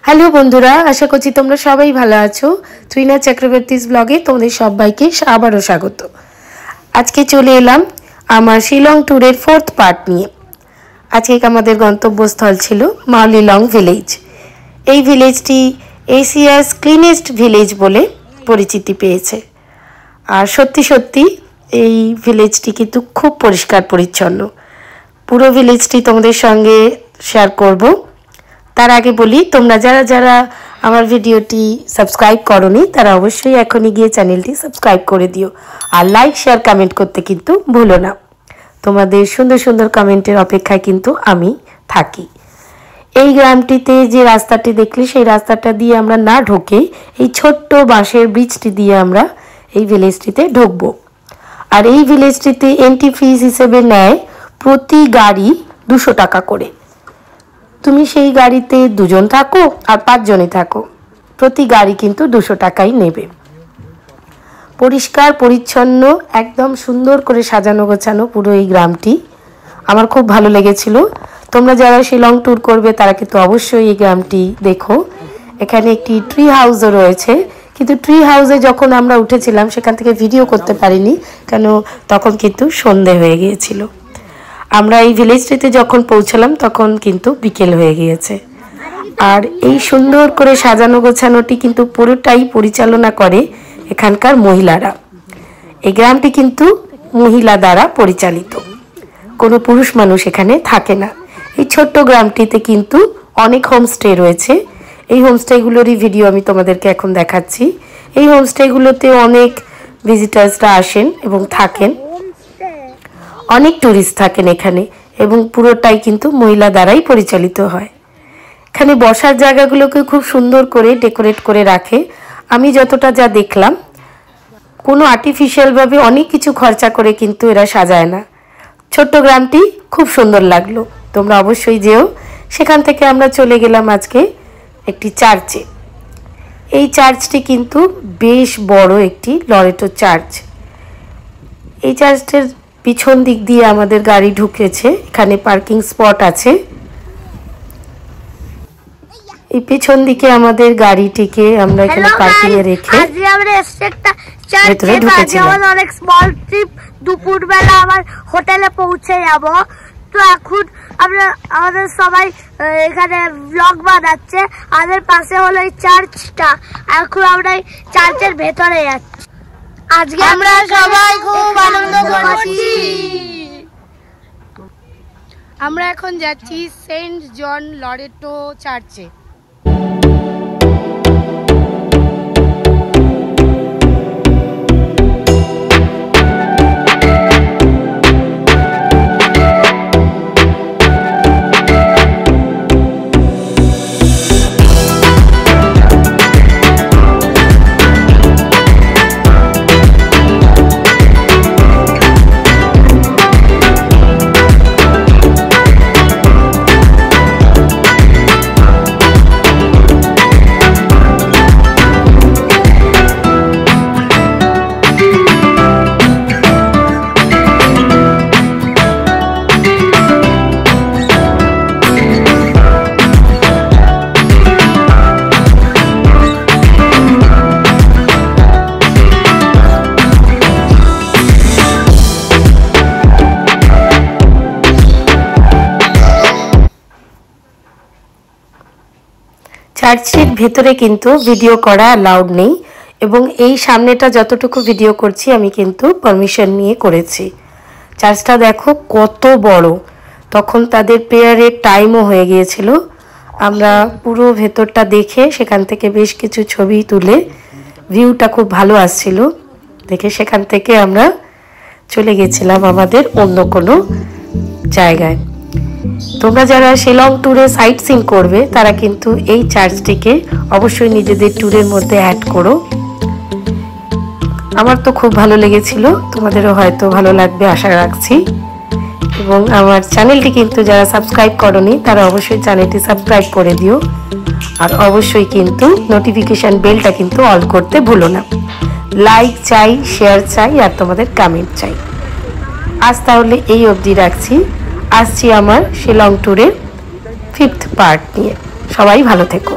Hello বন্ধুরা, আশা করছি তোমরা সবাই ভালো আছো। তুইনা চক্রবর্তীস ব্লগে তোমাদের সবাইকে আবারও স্বাগত। আজকে চলে এলাম আমার শিলং ট্যুরের 4th পার্ট নিয়ে। আজকে আমাদের গন্তব্যস্থল ছিল মাওলিলং ভিলেজ। এই ভিলেজটি এশিয়াস ক্লিনেস্ট ভিলেজ বলে পরিচিতি পেয়েছে। আর সত্যি সত্যি এই ভিলেজটি কিন্তু খুব পরিষ্কার পরিচ্ছন্ন। পুরো ভিলেজটি তোমাদের সঙ্গে শেয়ার করব। তার আগে বলি, তোমরা যারা যারা আমার ভিডিওটি সাবস্ক্রাইব করোনি তারা অবশ্যই এখনই গিয়ে চ্যানেলটি সাবস্ক্রাইব করে দিও। আর লাইক শেয়ার কমেন্ট করতে কিন্তু ভুলো না। তোমাদের সুন্দর সুন্দর কমেন্টের অপেক্ষায় কিন্তু আমি থাকি। এই গ্রামটিতে যে রাস্তাটি দেখলে সেই রাস্তাটা দিয়ে আমরা না ঢুকে এই ছোট্ট বাঁশের ব্রিজটি দিয়ে আমরা এই ভিলেজটিতে ঢুকবো। আর এই ভিলেজটিতে এন্ট্রি ফিস হিসেবে নেয় প্রতি গাড়ি 200 টাকা করে। তুমি সেই গাড়িতে 2 জন থাকো আর 5 জনে থাকো, প্রতি গাড়ি কিন্তু 200 টাকাই নেবে। পরিষ্কার পরিচ্ছন্ন, একদম সুন্দর করে সাজানো গোছানো পুরো এই গ্রামটি। আমার খুব ভালো লেগেছিল। তোমরা যারা শিলং ট্যুর করবে তারা কিন্তু অবশ্যই এই গ্রামটি দেখো। এখানে একটি ট্রি হাউসও রয়েছে, কিন্তু ট্রি হাউসে যখন আমরা উঠেছিলাম সেখান থেকে ভিডিও করতে পারিনি, কেন তখন কিন্তু সন্ধে হয়ে গিয়েছিল। আমরা এই ভিলেজটিতে যখন পৌঁছলাম তখন কিন্তু বিকেল হয়ে গিয়েছে। আর এই সুন্দর করে সাজানো গোছানোটি কিন্তু পুরোটাই পরিচালনা করে এখানকার মহিলারা। এই গ্রামটি কিন্তু মহিলা দ্বারা পরিচালিত, কোনো পুরুষ মানুষ এখানে থাকে না। এই ছোট্ট গ্রামটিতে কিন্তু অনেক হোমস্টে রয়েছে। এই হোমস্টেগুলোরই ভিডিও আমি তোমাদেরকে এখন দেখাচ্ছি। এই হোমস্টেগুলোতে অনেক ভিজিটার্সরা আসেন এবং থাকেন, অনেক ট্যুরিস্ট থাকেন এখানে, এবং পুরোটাই কিন্তু মহিলা দ্বারাই পরিচালিত হয়। এখানে বসার জায়গাগুলোকে খুব সুন্দর করে ডেকোরেট করে রাখে। আমি যতটা যা দেখলাম, কোনো আর্টিফিশিয়ালভাবে অনেক কিছু খরচা করে কিন্তু এরা সাজায় না। ছোট্ট গ্রামটি খুব সুন্দর লাগলো, তোমরা অবশ্যই যেও। সেখান থেকে আমরা চলে গেলাম আজকে একটি চার্চে। এই চার্চটি কিন্তু বেশ বড় একটি লরেটো চার্চ। এই চার্চের পিছন দিক দিয়ে আমাদের গাড়ি ঢুকেছে, এখানে পার্কিং স্পট আছে। এই পেছন দিকে আমাদের গাড়িটিকে আমরা এখানে পার্কিং এ রেখে ভেতরে ঢুকেছিলাম। অনেক স্মল ট্রিপ, দুপুরবেলা আমার হোটেলে পৌঁছে যাব। তো এখন আমরা আমাদের সবাই এখানে ব্লগ বানাচ্ছে। আমাদের পাশে হলো এই চার্চটা। এখন আমরা এই চার্চের ভেতরে যাচ্ছি। আজকে আমরা সবাই খুব আনন্দ করছি। আমরা এখন যাচ্ছি সেন্ট জন লরেটো চার্চে। চার্চের ভেতরে কিন্তু ভিডিও করা অ্যালাউড নেই, এবং এই সামনেটা যতটুকু ভিডিও করছি আমি কিন্তু পারমিশন নিয়ে করেছি। চার্চটা দেখো কত বড়। তখন তাদের প্রেয়ারের টাইমও হয়ে গিয়েছিল। আমরা পুরো ভেতরটা দেখে সেখান থেকে বেশ কিছু ছবি তুলে, ভিউটা খুব ভালো আসছিল দেখে, সেখান থেকে আমরা চলে গেছিলাম আমাদের অন্য কোনো জায়গায়। তোমরা যারা শিলং ট্যুরে সাইট সিইং করবে তারা কিন্তু এই চার্চটিকে অবশ্যই নিজেদের ট্যুরের মধ্যে অ্যাড করো। আমার তো খুব ভালো লেগেছিল, তোমাদেরও হয়তো ভালো লাগবে আশা রাখছি। এবং আমার চ্যানেলটি কিন্তু যারা সাবস্ক্রাইব করোনি তারা অবশ্যই চ্যানেলটি সাবস্ক্রাইব করে দিও। আর অবশ্যই কিন্তু নোটিফিকেশন বেলটা কিন্তু অল করতে ভুলো না। লাইক চাই, শেয়ার চাই, আর তোমাদের কমেন্ট চাই। আজ তাহলে এই অবধি রাখছি। আসছি আমার শিলং ট্যুরের 5th পার্ট নিয়ে। সবাই ভালো থেকো।